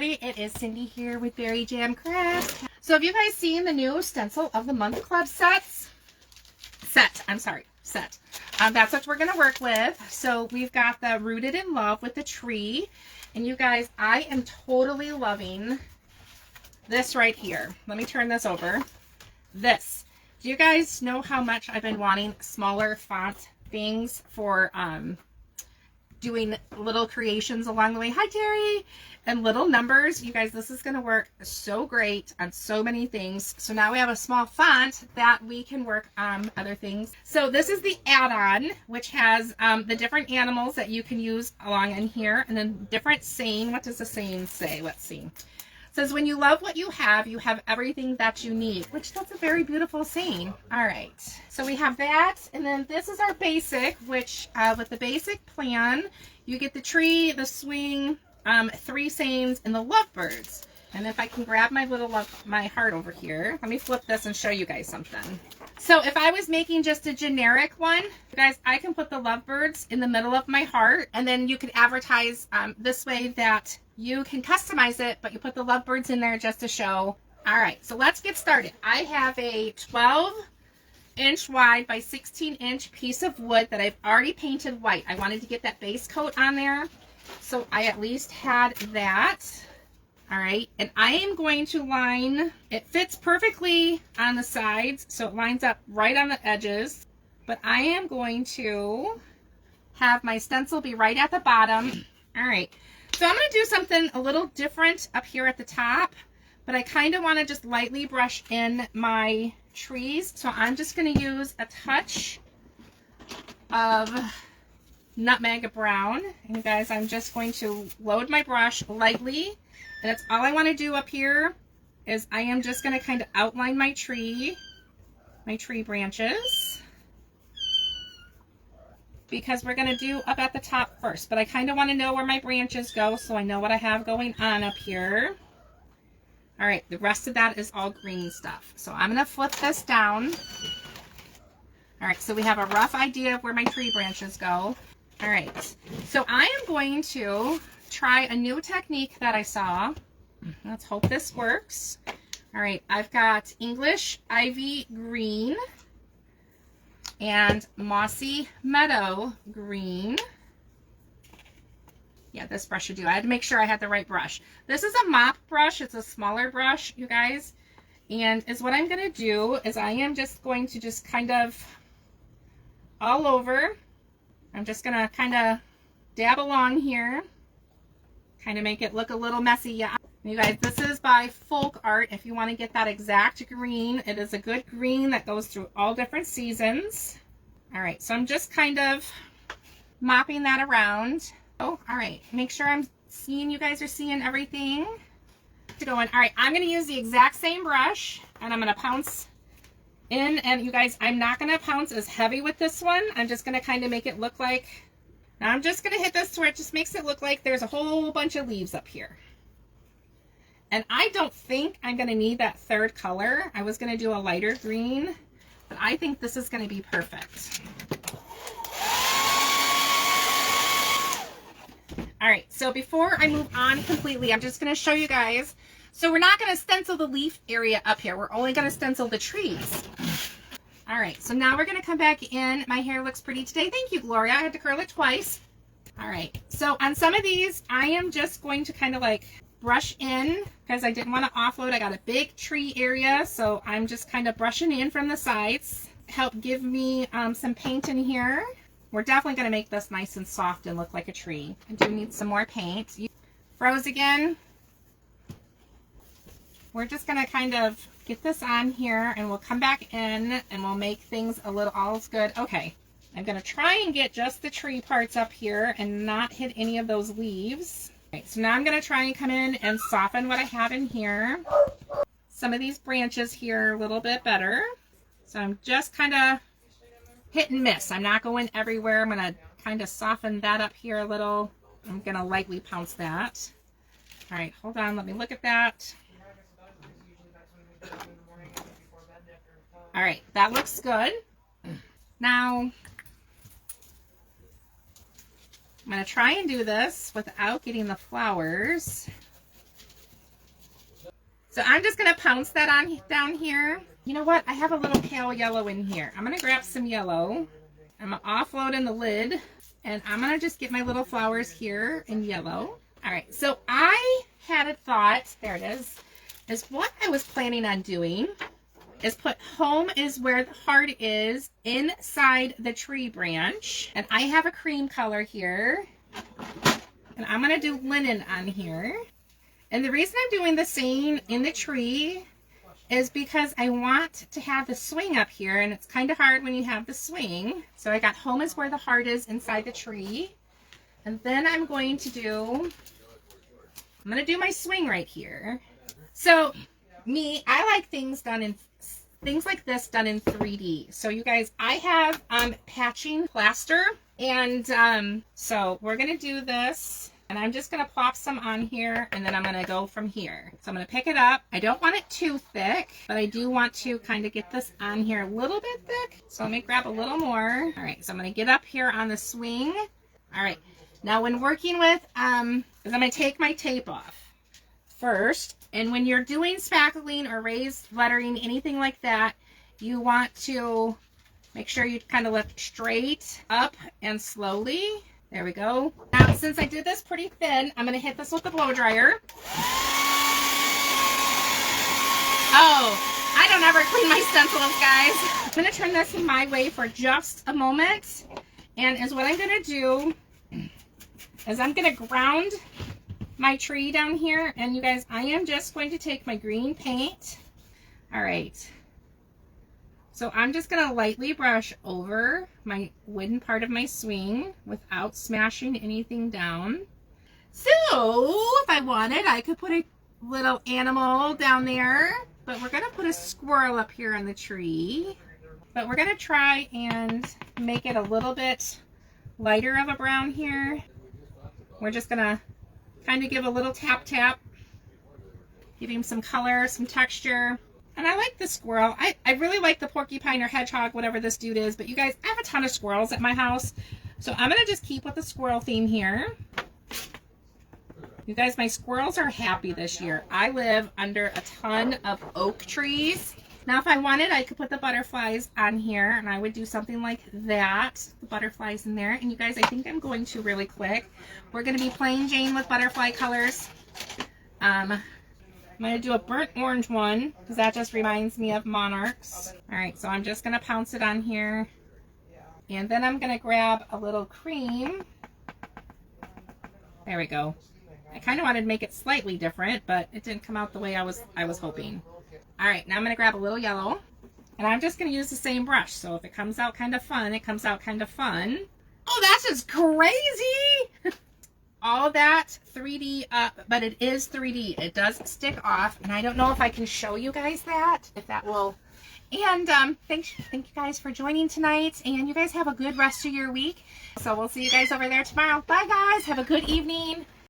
everybody, it is Cindy here with Berryjam Crafts. So have you guys seen the new Stencil of the Month Club set. That's what we're going to work with. So we've got the Rooted in Love with the tree. And you guys, I am totally loving this right here. Let me turn this over. This. Do you guys know how much I've been wanting smaller font things for doing little creations along the way? Hi, Terry. And little numbers. You guys, this is going to work so great on so many things. So now we have a small font that we can work on other things. So this is the add-on, which has the different animals that you can use along in here. And then different saying. What does the saying say? Let's see. It says, when you love what you have everything that you need, which that's a very beautiful saying. All right. So we have that. And then this is our basic, which with the basic plan, you get the tree, the swing, 3 sayings, and the lovebirds. And if I can grab my little my heart over here, let me flip this and show you guys something. So if I was making just a generic one, you guys, I can put the lovebirds in the middle of my heart, and then you could advertise this way that you can customize it, but you put the lovebirds in there just to show. All right, so let's get started. I have a 12-inch wide by 16-inch piece of wood that I've already painted white. I wanted to get that base coat on there, so I at least had that. All right, and I am going to line, it fits perfectly on the sides, so it lines up right on the edges, but I am going to have my stencil be right at the bottom. All right, so I'm going to do something a little different up here at the top, but I kind of want to just lightly brush in my trees, so I'm just going to use a touch of nutmeg brown. And you guys, I'm just going to load my brush lightly. And that's all I want to do up here is I am just going to kind of outline my tree branches, because we're going to do up at the top first. But I kind of want to know where my branches go so I know what I have going on up here. All right, the rest of that is all green stuff. So I'm going to flip this down. All right, so we have a rough idea of where my tree branches go. All right, so I am going to try a new technique that I saw. Let's hope this works. All right, I've got English Ivy Green and Mossy Meadow Green. Yeah, this brush should do. I had to make sure I had the right brush. This is a mop brush. It's a smaller brush, you guys. And is what I'm going to do is I am just going to just kind of all over. I'm just going to kind of dab along here. Kind of make it look a little messy. Yeah, you guys, this is by Folk Art. If you want to get that exact green, it is a good green that goes through all different seasons. All right, so I'm just kind of mopping that around. Oh, all right, make sure I'm seeing, you guys are seeing everything. Going. All right, I'm going to use the exact same brush, and I'm going to pounce in. And you guys, I'm not going to pounce as heavy with this one. I'm just going to kind of make it look like, now I'm just going to hit this where it just makes it look like there's a whole bunch of leaves up here. And I don't think I'm going to need that third color. I was going to do a lighter green, but I think this is going to be perfect. All right, so before I move on completely, I'm just going to show you guys. So we're not going to stencil the leaf area up here. We're only going to stencil the trees. All right, so now we're going to come back in. My hair looks pretty today. Thank you, Gloria. I had to curl it twice. All right, so on some of these, I am just going to kind of like brush in because I didn't want to offload. I got a big tree area, so I'm just kind of brushing in from the sides. Help give me some paint in here. We're definitely going to make this nice and soft and look like a tree. I do need some more paint. Froze again. We're just going to kind of get this on here, and we'll come back in and we'll make things a little, all's good. Okay, I'm going to try and get just the tree parts up here and not hit any of those leaves. Okay, so now I'm going to try and come in and soften what I have in here. Some of these branches here a little bit better. So I'm just kind of hit and miss. I'm not going everywhere. I'm going to kind of soften that up here a little. I'm going to lightly pounce that. All right, hold on. Let me look at that. All right, that looks good. Now, I'm going to try and do this without getting the flowers. So I'm just going to pounce that on down here. You know what? I have a little pale yellow in here. I'm going to grab some yellow. I'm going to offload in the lid. And I'm going to just get my little flowers here in yellow. All right. So I had a thought. There it is what I was planning on doing is put home is where the heart is inside the tree branch. And I have a cream color here. And I'm going to do linen on here. And the reason I'm doing the same in the tree is because I want to have the swing up here. And it's kind of hard when you have the swing. So I got home is where the heart is inside the tree. And then I'm going to do my swing right here. So I like things like this done in 3D. So you guys, I have patching plaster, and so we're gonna do this, and I'm just gonna plop some on here, and then I'm gonna go from here. So I'm gonna pick it up. I don't want it too thick, but I do want to kind of get this on here a little bit thick. So let me grab a little more. All right, so I'm gonna get up here on the swing. All right, now when working with, I'm gonna take my tape off first. And when you're doing spackling or raised lettering, anything like that, you want to make sure you kind of lift straight up and slowly. There we go. Now, since I did this pretty thin, I'm going to hit this with the blow dryer. Oh, I don't ever clean my stencils, guys. I'm going to turn this my way for just a moment. And what I'm going to do is I'm going to ground my tree down here, and you guys, I am just going to take my green paint. All right, so I'm just going to lightly brush over my wooden part of my swing without smashing anything down. So if I wanted, I could put a little animal down there, but we're going to put a squirrel up here on the tree. But we're going to try and make it a little bit lighter of a brown here. We're just going to kind of give a little tap, give him some color, some texture. And I like the squirrel. I really like the porcupine or hedgehog, whatever this dude is. But you guys, I have a ton of squirrels at my house. So I'm going to just keep with the squirrel theme here. You guys, my squirrels are happy this year. I live under a ton of oak trees. Now, if I wanted, I could put the butterflies on here, and I would do something like that. The butterflies in there. And you guys, I think I'm going to really quick. We're going to be plain Jane with butterfly colors. I'm going to do a burnt orange one, because that just reminds me of monarchs. All right, so I'm just going to pounce it on here. And then I'm going to grab a little cream. There we go. I kind of wanted to make it slightly different, but it didn't come out the way I was hoping. All right, now I'm going to grab a little yellow, and I'm just going to use the same brush. So if it comes out kind of fun, it comes out kind of fun. Oh, that's just crazy. All that 3D up, but it is 3D. It does stick off, and I don't know if I can show you guys that, if that will. And thank you guys for joining tonight, and you guys have a good rest of your week. So we'll see you guys over there tomorrow. Bye, guys. Have a good evening.